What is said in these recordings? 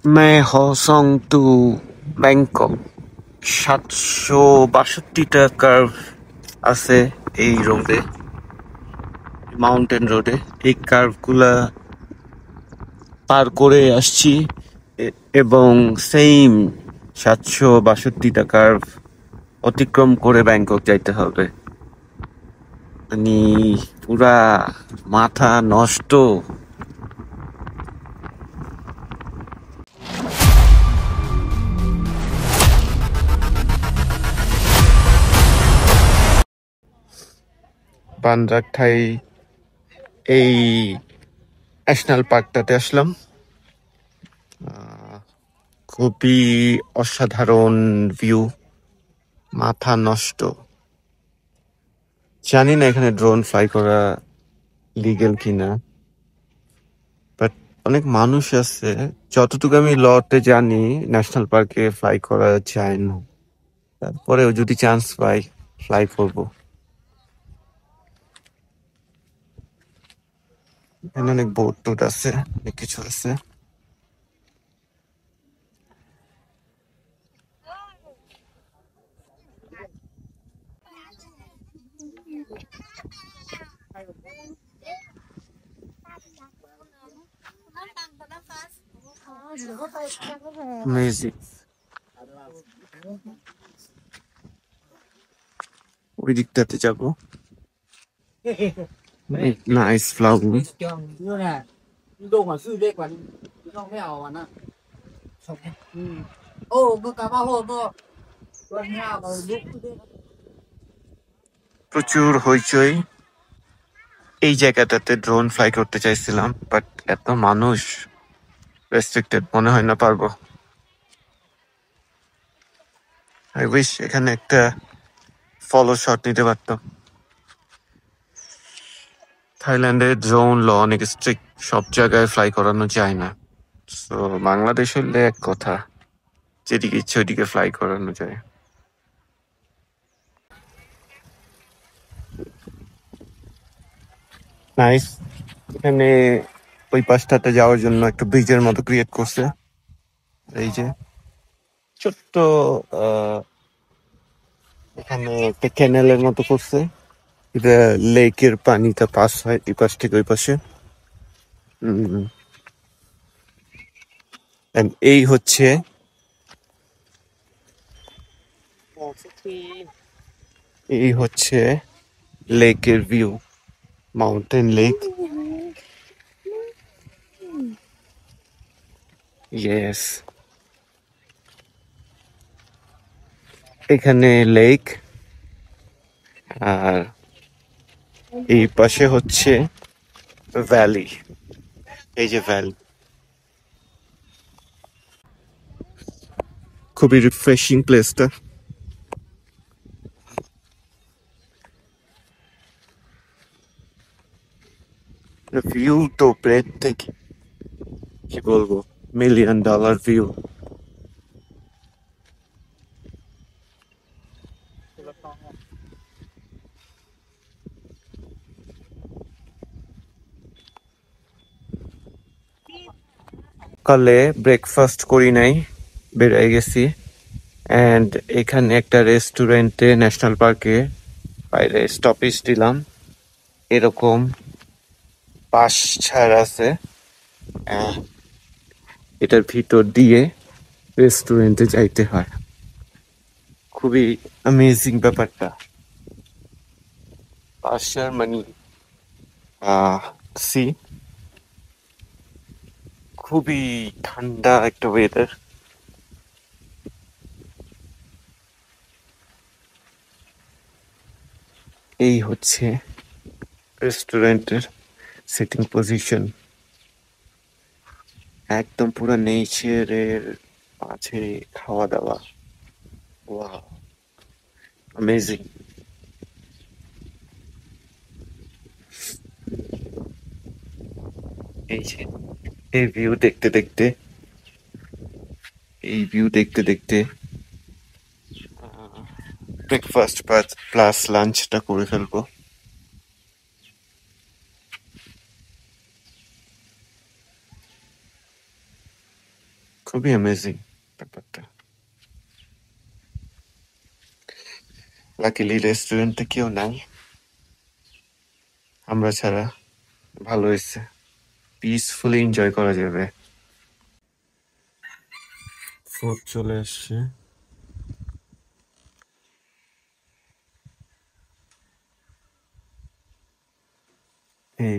मैं হসং two Bangkok 762টা curve আছে এই রোডে, মাউন্টেন রোডে। এই কার্ভগুলা পার করে আসছি এবং সেম 762টা কার্ভ অতিক্রম করে ব্যাংকক যাইতে হবে। মানে পুরা মাথা নষ্ট। বান্দ্রাক থাই এই ন্যাশনাল পার্কটাতে আসলাম। খুবই অসাধারণ ভিউ, মাথা নষ্ট। জানি না এখানে ড্রোন ফ্লাই করা লিগেল কিনা, বাট অনেক মানুষ আছে। যতটুকু আমি লতে জানি ন্যাশনাল পার্কে ফ্লাই করা যায় না, তারপরেও যদি চান্স পাই ফ্লাই করব। এখানে অনেক বোট টোট আছে, অনেক কিছু আছে। Amazing. ওই দিকটাতে যাবো। Nice flower. প্রচুর হইচই। এই জায়গাটাতে ড্রোন ফ্লাই করতে চাইছিলাম, বাট এত মানুষ, রেস্ট্রিক্টেড, মনে হয় না পারবো। আই উইশ এখানে একটা ফলো শট নিতে পারতাম। থাইল্যান্ডের ড্রোন ল অনেক স্ট্রিক্ট, সব জায়গায় ফ্লাই করানো যায় না। তো বাংলাদেশ হলে এক কথা, যেদিকে ইচ্ছে ওইদিকে ফ্লাই করানো যায়। নাইস। এখানে ওই পাশটাতে যাওয়ার জন্য একটা ব্রিজের মতো ক্রিয়েট করছে। এই যে ছোট্ট আহ, এখানে একটা ক্যানেলের মতো করছে। এটা লেকের পানিটা পাস হয় এই পাশ থেকে ওই পাশে। And এই হচ্ছে লেকের ভিউ, মাউন্টেন লেক। ইয়েস, এখানে লেক, আর এই পাশে হচ্ছে ভ্যালি। এই যে ভ্যালি, খুবই রিফ্রেশিং প্লেসটা। ভিউ তো ব্রেথ থেকে, কি বলবো, $1,000,000 ভিউ। সকালে ব্রেকফাস্ট করি নাই, বেরিয়ে গেছি। অ্যান্ড এখানে একটা রেস্টুরেন্টে ন্যাশনাল পার্কে বাইরে স্টপেজ দিলাম। এরকম বাস ছাড় আছে, এটার ভিতর দিয়ে রেস্টুরেন্টে যাইতে হয়। খুবই অ্যামেজিং ব্যাপারটা। পাশার মানে সি, খুবই ঠান্ডা একটা ওয়েদার। এই হচ্ছে রেস্টুরেন্টের সিটিং পজিশন, একদম পুরো নেচারের মাঝে খাওয়া দাওয়া। Wow, amazing. এই যে এই ভিউ দেখতে দেখতে, এই ভিউ দেখতে দেখতে ব্রেকফাস্ট প্লাস লাঞ্চটা করে ফেলবো। খুবই অ্যামেজিং ব্যাপারটা। লাকিলি রেস্টুরেন্টে কেউ নাই, আমরা ছাড়া। ভালো হয়েছে, পিসফুলি এনজয় করা যাবে। ফুড চলে আসছে। এই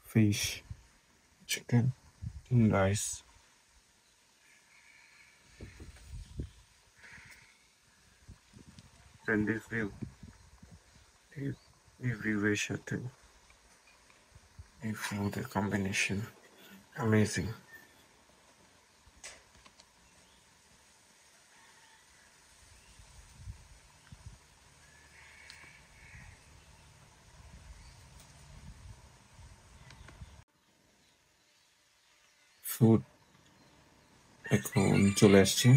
fish, chicken, rice. And this view, এই ভিউয়ের সাথে এই ফুডের কম্বিনেশন অ্যামেজিং। ফুড এখন চলে আসছে,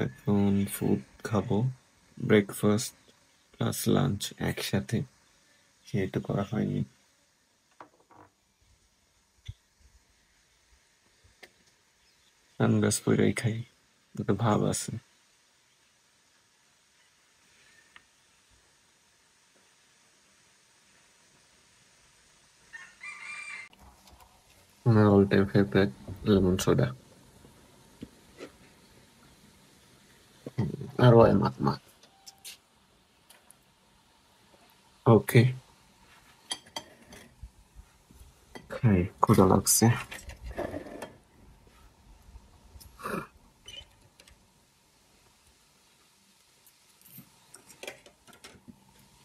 এখন ফুড খাবো। ব্রেকফাস্ট প্লাস লাঞ্চ একসাথে, সেটা করা হয়নি। সানগ্লাস পরেই খাই, একটা ভাব আছে। আমার all time favourite lemon soda. আরো মাত মাত। ওকে, খাই, ক্ষুধা লাগছে।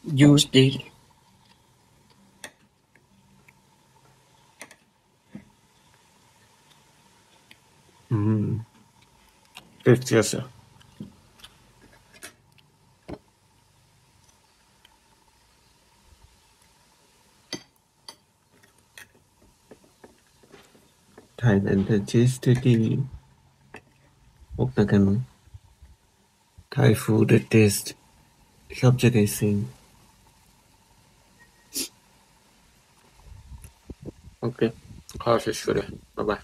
জুস দিই। টেস্টি আছে। থাইল্যান্ডের যে স্টেটই হোক না কেন, থাই ফুডের টেস্ট সব জায়গায় সেম। ওকে, খাওয়া শেষ করে বাবা।